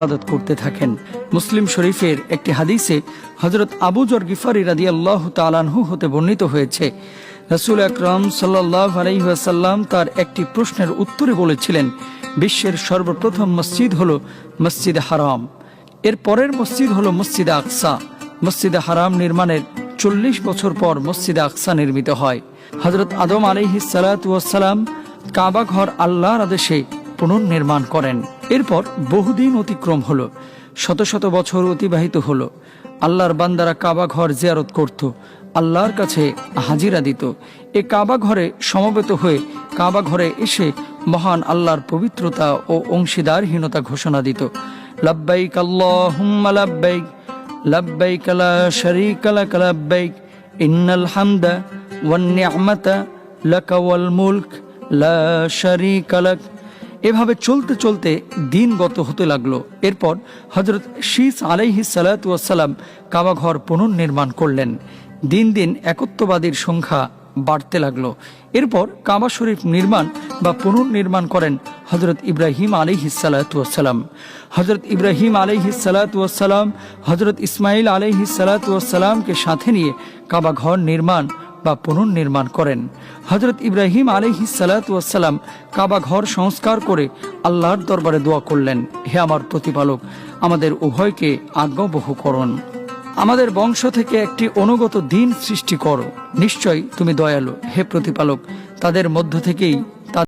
ইবাদত করতে থাকেন। মুসলিম শরীফের একটি হাদিসে হযরত আবু যর গিফারি রাদিয়াল্লাহু তাআলা আনহু হতে বর্ণিত হয়েছে, রাসূল আকরাম সাল্লাল্লাহু আলাইহি ওয়াসাল্লাম তার একটি প্রশ্নের উত্তরে বলেছিলেন, বিশ্বের সর্বপ্রথম মসজিদ হলো মসজিদে হারাম, এর পরের মসজিদ হলো মসজিদে আকসা। মসজিদে হারাম নির্মাণের 40 বছর পর মসজিদে আকসা নির্মিত হয়। হযরত আদম আলাইহিস সালাতু ওয়াস সালাম কাবা ঘর আল্লাহর আদেশে পুনর্নির্মাণ করেন। এরপর বহুদিন অতিক্রম হলো, শত শত বছর অতিবাহিত হলো। আল্লাহর বান্দারা কাবা ঘর জিয়ারত করত, আল্লাহর কাছে হাজিরা দিত। এ কাবা ঘরে সমবেত হয়ে কাবা ঘরে এসে মহান আল্লাহর পবিত্রতা ও অংশীদারহীনতা ঘোষণা দিত। লাব্বাইক আল্লাহুম্মা লাব্বাইক, লাব্বাইক লা শারীকা লাক লাব্বাইক, ইন্নাল হামদা ওয়ান নি'মাতা লাকা ওয়াল মুলক লা শারীকা লাক। এভাবে চলতে চলতে দিন গত হতে লাগলো। এরপর হযরত শীস আলাইহিস সালাতু ওয়াস সালাম কাবা ঘর পুনর্নির্মাণ করলেন। দিন দিন একত্ববাদীর সংখ্যা বাড়তে লাগলো। এরপর কাবা শরীফ নির্মাণ বা পুনর্নির্মাণ করেন হযরত ইব্রাহিম আলাইহিস সালাতু ওয়াস সালাম। হযরত ইব্রাহিম আলাইহিস সালাতু ওয়াস সালাম হযরত ইসমাইল আলাইহিস সালাতু ওয়াস সালামকে সাথে নিয়ে কাবা ঘর নির্মাণ বা পুনর্নির্মাণ করেন। হযরত ইব্রাহিম আলাইহিস সালাতু ওয়াস সালাম কাবা ঘর সংস্কার করে আল্লাহর দরবারে দোয়া করলেন, হে আমার প্রতিপালক, আমাদের উভয়কে আজ্ঞাবহ করুন, আমাদের বংশ থেকে একটি অনুগত দিন সৃষ্টি করো, নিশ্চয় তুমি দয়ালু। হে প্রতিপালক, তাদের মধ্য থেকেই